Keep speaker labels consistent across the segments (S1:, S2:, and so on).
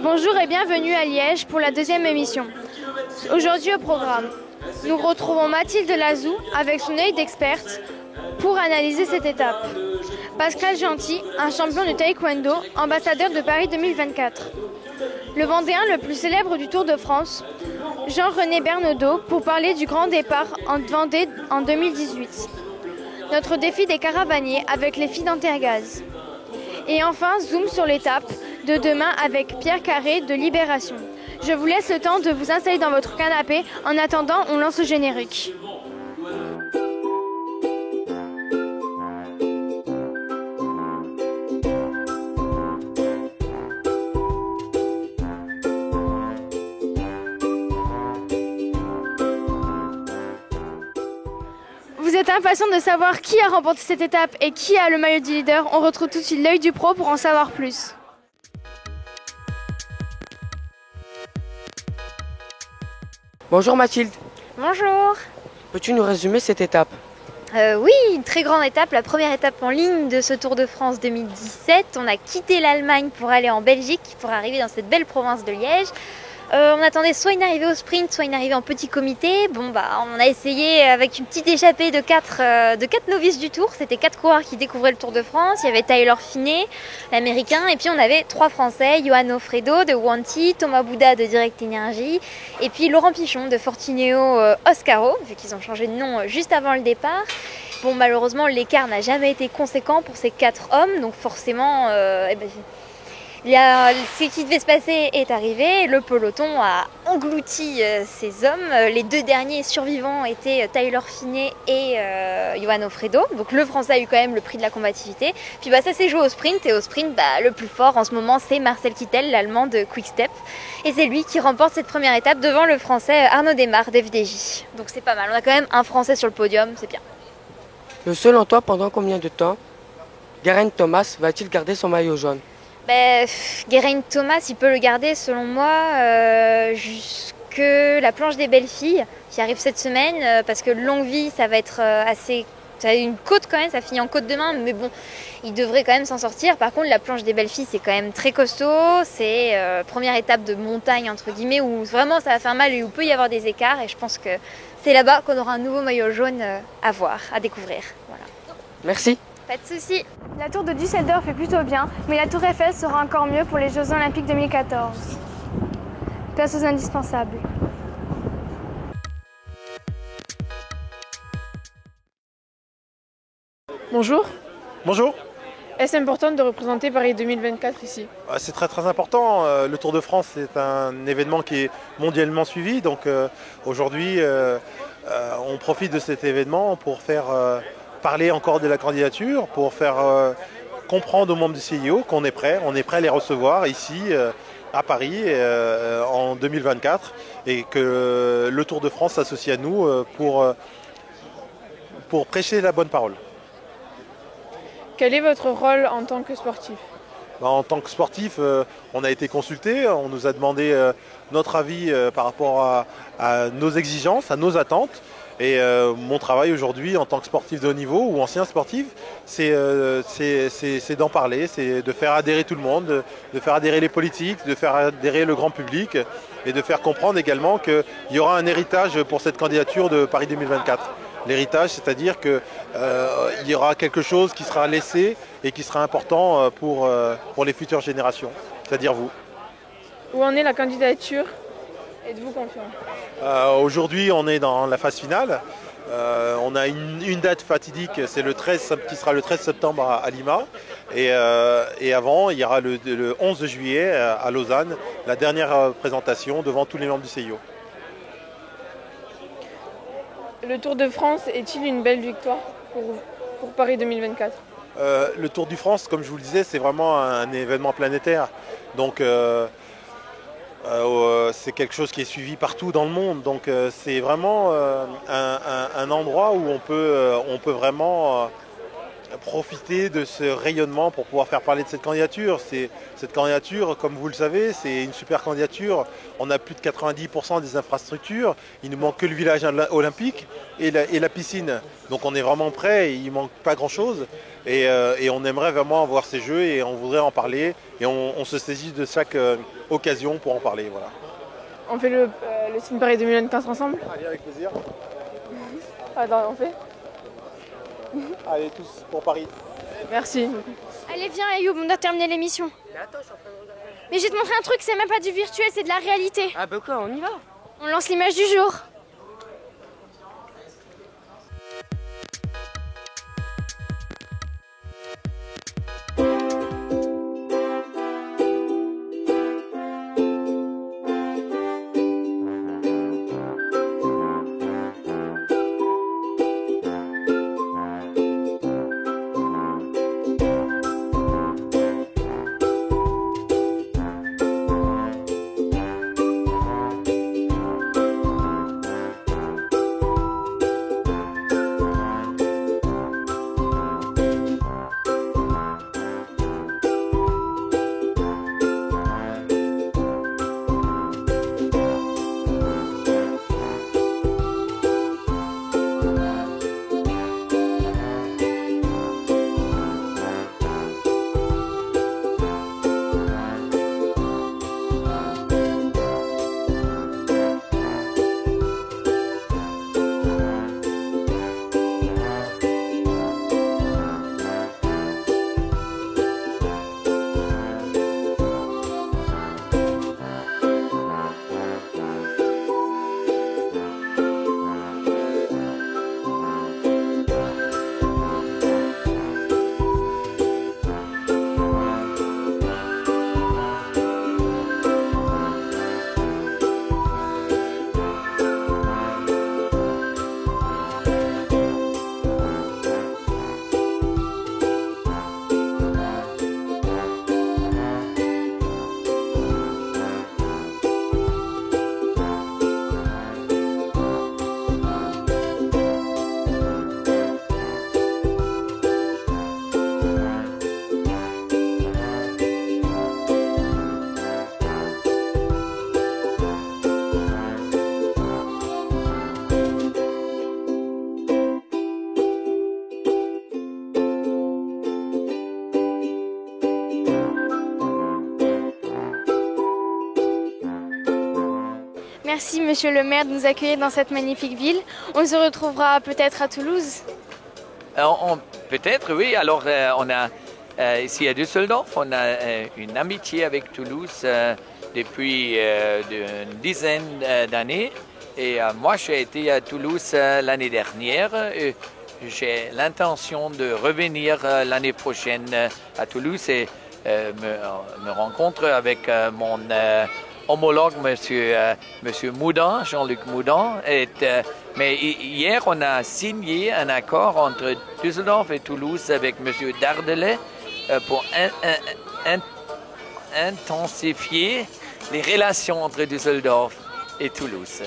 S1: Bonjour et bienvenue à Liège pour la deuxième émission. Aujourd'hui au programme, nous retrouvons Mathilde Lazou avec son œil d'experte pour analyser cette étape. Pascal Gentil, un champion de taekwondo, ambassadeur de Paris 2024. Le Vendéen le plus célèbre du Tour de France, Jean-René Bernaudot, pour parler du grand départ en Vendée en 2018. Notre défi des caravaniers avec les filles d'Antergaz. Et enfin, zoom sur l'étape de demain avec Pierre Carré de Libération. Je vous laisse le temps de vous installer dans votre canapé. En attendant, on lance le générique. Vous êtes impatient de savoir qui a remporté cette étape et qui a le maillot du leader. On retrouve tout de suite l'œil du pro pour en savoir plus.
S2: Bonjour Mathilde,
S1: Bonjour.
S2: peux-tu nous résumer cette étape?
S3: Oui, une très grande étape, la première étape en ligne de ce Tour de France 2017. On a quitté l'Allemagne pour aller en Belgique, pour arriver dans cette belle province de Liège. On attendait soit une arrivée au sprint, soit une arrivée en petit comité. On a essayé avec une petite échappée de quatre novices du Tour. C'était 4 coureurs qui découvraient le Tour de France. Il y avait Tyler Finney, l'américain, et puis on avait 3 Français, Johan Ofredo de Wanty, Thomas Bouda de Direct Energy, et puis Laurent Pichon de Fortineo Oscaro, vu qu'ils ont changé de nom juste avant le départ. Malheureusement, l'écart n'a jamais été conséquent pour ces 4 hommes, donc forcément, ce qui devait se passer est arrivé. Le peloton a englouti ces hommes. Les 2 derniers survivants étaient Tyler Finney et Johan Ofredo. Donc le Français a eu quand même le prix de la combativité. Puis ça s'est joué au sprint. Et au sprint, le plus fort en ce moment, c'est Marcel Kittel, l'Allemand de Quick Step. Et c'est lui qui remporte cette première étape devant le Français Arnaud Desmar d'FDJ. Donc c'est pas mal. On a quand même un Français sur le podium, c'est bien.
S2: Selon toi, pendant combien de temps Geraint Thomas va-t-il garder son maillot jaune?
S3: Geraint Thomas, il peut le garder selon moi jusque la planche des belles filles qui arrive cette semaine parce que Longwy ça va être assez... Ça a une côte quand même, ça finit en côte demain, mais bon, il devrait quand même s'en sortir. Par contre, la planche des belles filles, c'est quand même très costaud. C'est première étape de montagne, entre guillemets, où vraiment ça va faire mal et où il peut y avoir des écarts. Et je pense que c'est là-bas qu'on aura un nouveau maillot jaune à voir, à découvrir. Voilà.
S2: Merci.
S3: Pas de souci.
S1: La tour de Düsseldorf est plutôt bien, mais la tour Eiffel sera encore mieux pour les Jeux Olympiques 2014. Place aux indispensables.
S4: Bonjour.
S5: Bonjour.
S4: Est-ce important de représenter Paris 2024 ici?
S5: C'est très très important. Le Tour de France c'est un événement qui est mondialement suivi. Donc aujourd'hui on profite de cet événement pour faire parler encore de la candidature, pour faire comprendre aux membres du CIO qu'on est prêt. On est prêt à les recevoir ici à Paris en 2024 et que le Tour de France s'associe à nous pour prêcher la bonne parole.
S4: Quel est votre rôle en tant que sportif?
S5: En tant que sportif, on a été consulté, on nous a demandé notre avis par rapport à nos exigences, à nos attentes. Et mon travail aujourd'hui en tant que sportif de haut niveau ou ancien sportif, c'est d'en parler, c'est de faire adhérer tout le monde, de faire adhérer les politiques, de faire adhérer le grand public et de faire comprendre également qu'il y aura un héritage pour cette candidature de Paris 2024. L'héritage, c'est-à-dire qu'il y aura quelque chose qui sera laissé et qui sera important pour les futures générations, c'est-à-dire vous.
S4: Où en est la candidature? Êtes-vous confiant?
S5: Aujourd'hui, on est dans la phase finale. On a une date fatidique, c'est qui sera le 13 septembre à Lima. Et avant, il y aura le 11 juillet à Lausanne, la dernière présentation devant tous les membres du CIO.
S4: Le Tour de France est-il une belle victoire pour Paris 2024?
S5: Le Tour du France, comme je vous le disais, c'est vraiment un événement planétaire. Donc c'est quelque chose qui est suivi partout dans le monde. Donc c'est vraiment un endroit où on peut vraiment profiter de ce rayonnement pour pouvoir faire parler de cette candidature. Cette candidature, comme vous le savez, c'est une super candidature. On a plus de 90% des infrastructures. Il ne manque que le village olympique et la piscine. Donc on est vraiment prêt, il ne manque pas grand-chose. Et on aimerait vraiment voir ces jeux et on voudrait en parler. Et on se saisit de chaque occasion pour en parler. Voilà.
S4: On fait le signe Paris 2015 ensemble?
S5: Allez, avec plaisir.
S4: Attends, on fait?
S5: Allez, tous pour Paris.
S4: Merci.
S1: Allez, viens, Ayoub, on doit terminer l'émission. Mais je vais te montrer un truc, c'est même pas du virtuel, c'est de la réalité.
S2: Ah bah quoi, on y va.
S1: On lance l'image du jour. Merci Monsieur le maire de nous accueillir dans cette magnifique ville. On se retrouvera peut-être à Toulouse.
S6: Peut-être, oui. Alors, on a ici à Düsseldorf, on a une amitié avec Toulouse depuis une dizaine d'années. Et moi, j'ai été à Toulouse l'année dernière. J'ai l'intention de revenir l'année prochaine à Toulouse et me rencontrer avec mon homologue, monsieur Moudin, Jean-Luc Moudin. Mais hier, on a signé un accord entre Düsseldorf et Toulouse avec monsieur Dardelet pour intensifier les relations entre Düsseldorf et Toulouse.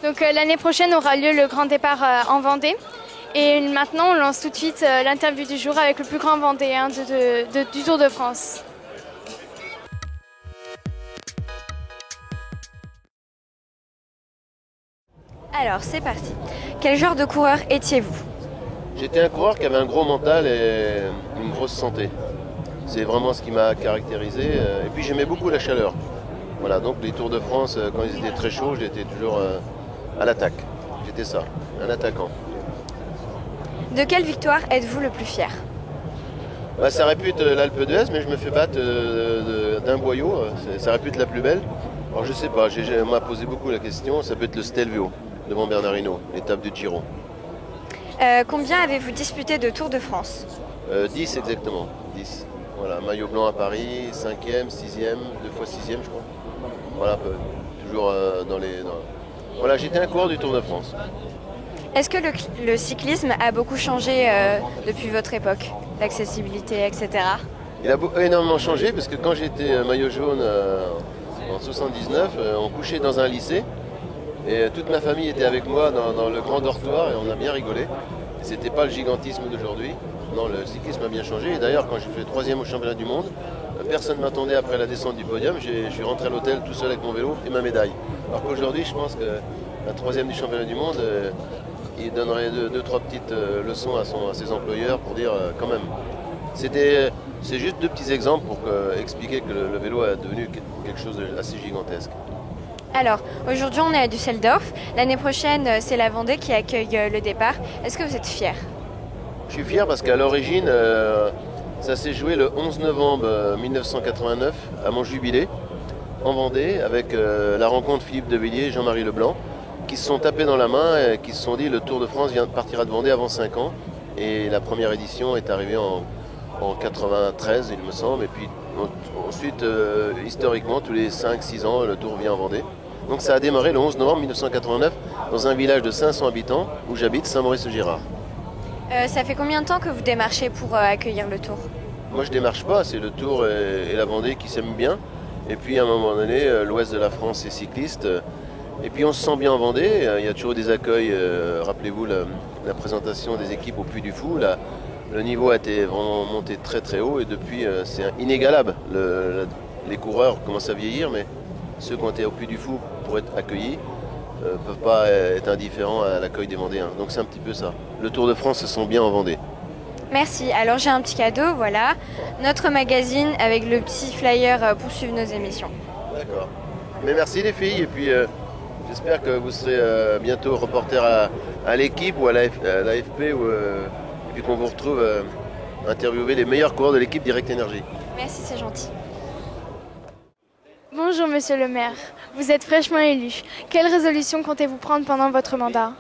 S1: Donc l'année prochaine aura lieu le grand départ en Vendée. Et maintenant, on lance tout de suite l'interview du jour avec le plus grand Vendéen du Tour de France.
S3: Alors, c'est parti. Quel genre de coureur étiez-vous?
S7: J'étais un coureur qui avait un gros mental et une grosse santé. C'est vraiment ce qui m'a caractérisé. Et puis j'aimais beaucoup la chaleur. Voilà, donc les Tours de France, quand ils étaient très chauds, j'étais toujours à l'attaque. J'étais ça, un attaquant.
S3: De quelle victoire êtes-vous le plus fier?
S7: Ça aurait pu être l'Alpe d'Huez, mais je me fais battre d'un boyau. Ça aurait pu être la plus belle. Alors je sais pas, on m'a posé beaucoup la question. Ça peut être le Stelvio devant Bernardino, l'étape du Giro.
S3: Combien avez-vous disputé de Tour de France?
S7: 10 exactement, 10. Voilà, maillot blanc à Paris, 5e, 6e, 2 fois 6e je crois. Voilà, toujours dans les... Voilà, j'étais un coureur du Tour de France.
S3: Est-ce que le cyclisme a beaucoup changé depuis votre époque? L'accessibilité, etc.
S7: Il a énormément changé parce que quand j'étais maillot jaune en 79, on couchait dans un lycée et toute ma famille était avec moi dans le grand dortoir et on a bien rigolé. C'était pas le gigantisme d'aujourd'hui. Non, le cyclisme a bien changé. Et d'ailleurs, quand j'ai fait 3e au championnat du monde, personne ne m'attendait après la descente du podium. Je suis rentré à l'hôtel tout seul avec mon vélo et ma médaille. Alors qu'aujourd'hui, je pense que la 3e du championnat du monde, il donnerait deux, trois petites leçons à ses employeurs pour dire quand même. C'est juste 2 petits exemples pour expliquer que le vélo est devenu quelque chose d'assez gigantesque.
S8: Alors, aujourd'hui on est à Düsseldorf. L'année prochaine, c'est la Vendée qui accueille le départ. Est-ce que vous êtes fier?
S7: Je suis fier parce qu'à l'origine, ça s'est joué le 11 novembre 1989 à mon jubilé en Vendée avec la rencontre Philippe de Villiers et Jean-Marie Leblanc qui se sont tapés dans la main et qui se sont dit le Tour de France partira de Vendée avant 5 ans. Et la première édition est arrivée en 93, il me semble. Et puis ensuite, historiquement, tous les 5-6 ans, le Tour vient en Vendée. Donc ça a démarré le 11 novembre 1989 dans un village de 500 habitants où j'habite, Saint-Maurice-Girard.
S8: Ça fait combien de temps que vous démarchez pour accueillir le Tour?
S7: Moi je démarche pas, c'est le Tour et la Vendée qui s'aiment bien. Et puis à un moment donné, l'ouest de la France est cycliste. Et puis on se sent bien en Vendée, il y a toujours des accueils. Rappelez-vous la présentation des équipes au Puy du Fou. Le niveau a été vraiment monté très très haut et depuis c'est inégalable. Les coureurs commencent à vieillir, mais ceux qui ont été au Puy du Fou pour être accueillis ne peuvent pas être indifférents à l'accueil des Vendéens. Donc c'est un petit peu ça. Le Tour de France se sent bien en Vendée.
S8: Merci. Alors j'ai un petit cadeau, voilà. Notre magazine avec le petit flyer pour suivre nos émissions.
S7: D'accord. Mais merci les filles et puis j'espère que vous serez bientôt reporter à l'équipe ou à l'AFP et puis qu'on vous retrouve interviewer les meilleurs coureurs de l'équipe Direct Énergie.
S8: Merci, c'est gentil.
S1: Bonjour Monsieur le maire, vous êtes fraîchement élu. Quelle résolution comptez-vous prendre pendant votre mandat?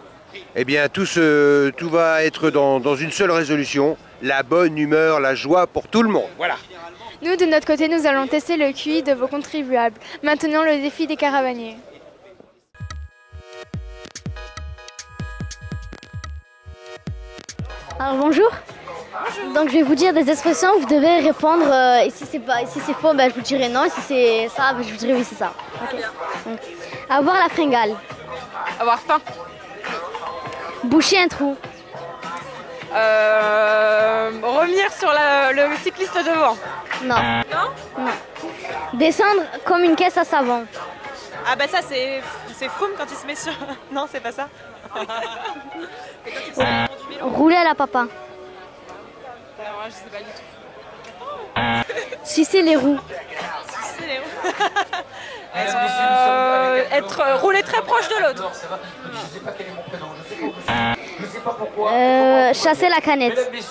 S9: Eh bien, tout va être dans une seule résolution, la bonne humeur, la joie pour tout le monde. Voilà.
S1: Nous, de notre côté, nous allons tester le QI de vos contribuables. Maintenant, le défi des caravaniers.
S10: Alors bonjour. Donc je vais vous dire des expressions, vous devez répondre et si c'est faux, ben, je vous dirai non, et si c'est ça, ben, je vous dirai oui, c'est ça. Okay. Donc, avoir la fringale.
S4: Avoir faim.
S10: Boucher un trou.
S4: Revenir sur le cycliste devant.
S10: Non.
S4: Non.
S10: Descendre comme une caisse à savon.
S11: Ah bah ça c'est Froome quand il se met sur... Non, c'est pas ça.
S10: Rouler à la papa.
S11: Alors, je sais pas du tout.
S10: Sucer les roues.
S11: Sucer les roues. Rouler très proche de l'autre.
S10: Chasser la canette.
S11: Je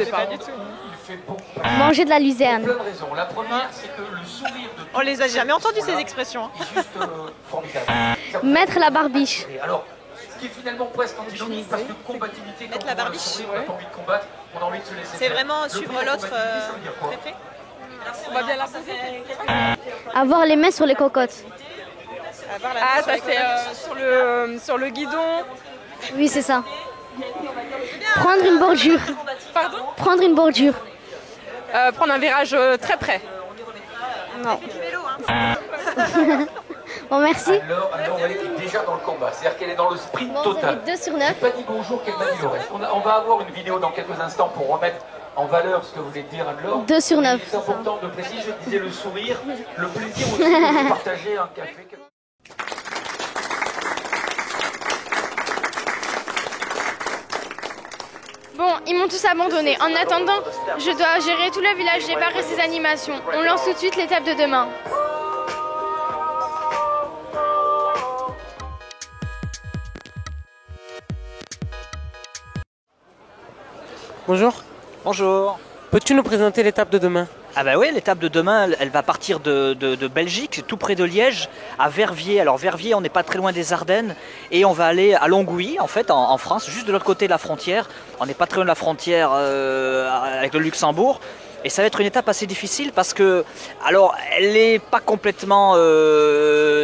S11: sais pas du tout.
S10: Manger de la luzerne.
S11: On les a jamais entendues ces expressions.
S10: Mettre la barbiche.
S12: Qui est finalement presque antinomique parce que compatibilité,
S11: mettre la barbiche,
S12: on n'a pas envie de combattre, on a envie de se laisser.
S11: C'est vraiment suivre l'autre très près.
S4: On va bien la poser.
S10: Avoir les mains sur les cocottes.
S4: Ah, ça c'est sur le guidon.
S10: Oui, c'est ça. Prendre une bordure.
S4: Pardon?
S10: Prendre une bordure.
S4: Prendre un virage très près.
S10: Non. Bon, merci.
S12: Alors, elle est déjà dans le combat, c'est-à-dire qu'elle est dans le sprint total.
S10: 2 sur 9.
S12: J'ai pas dit bonjour qu'elle m'a dit le reste. On va avoir une vidéo dans quelques instants pour remettre en valeur ce que vous voulez dire Anne-Laure.
S10: 2 sur 9.
S12: C'est important de préciser, je disais le sourire, le plaisir aussi de partager un café.
S1: Bon, ils m'ont tous abandonné. En attendant, je dois gérer tout le village départ et ses animations. On lance tout de suite l'étape de demain.
S13: Bonjour.
S14: Bonjour.
S13: Peux-tu nous présenter l'étape de demain?
S14: Ah bah oui, l'étape de demain, elle va partir de Belgique, c'est tout près de Liège, à Verviers. Alors Verviers, on n'est pas très loin des Ardennes, et on va aller à Longwy, en fait, en France, juste de l'autre côté de la frontière. On n'est pas très loin de la frontière avec le Luxembourg. Et ça va être une étape assez difficile parce que, alors, elle n'est pas complètement,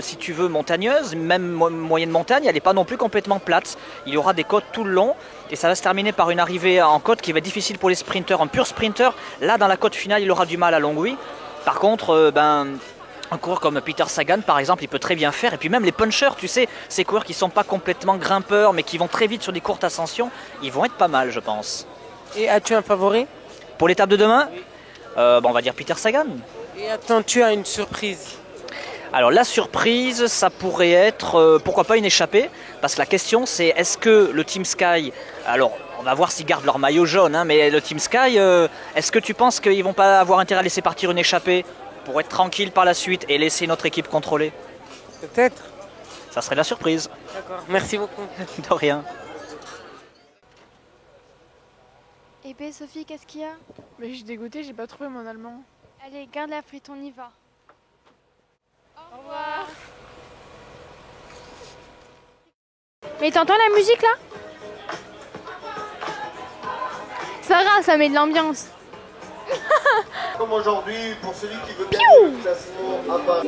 S14: si tu veux, montagneuse, même moyenne montagne, elle n'est pas non plus complètement plate. Il y aura des côtes tout le long et ça va se terminer par une arrivée en côte qui va être difficile pour les sprinteurs. Un pur sprinter, là, dans la côte finale, il aura du mal à Longwy. Par contre, un coureur comme Peter Sagan, par exemple, il peut très bien faire. Et puis même les punchers, tu sais, ces coureurs qui ne sont pas complètement grimpeurs, mais qui vont très vite sur des courtes ascensions, ils vont être pas mal, je pense.
S13: Et as-tu un favori?
S14: Pour l'étape de demain, on va dire Peter Sagan.
S13: Et attends-tu à une surprise?
S14: Alors la surprise, ça pourrait être, pourquoi pas une échappée, parce que la question c'est est-ce que le Team Sky, alors on va voir s'ils gardent leur maillot jaune, hein, mais le Team Sky, est-ce que tu penses qu'ils vont pas avoir intérêt à laisser partir une échappée pour être tranquille par la suite et laisser notre équipe contrôler?
S13: Peut-être.
S14: Ça serait la surprise.
S13: D'accord, merci beaucoup.
S14: De rien.
S1: Eh ben Sophie, qu'est-ce qu'il y a?
S4: Mais je suis dégoûtée, j'ai pas trouvé mon allemand.
S1: Allez, garde la frite, on y va.
S4: Au revoir.
S1: Mais t'entends la musique là? C'est pas grave, ça met de l'ambiance.
S7: Comme aujourd'hui, pour celui qui veut bien
S1: Piou
S7: le classement à part.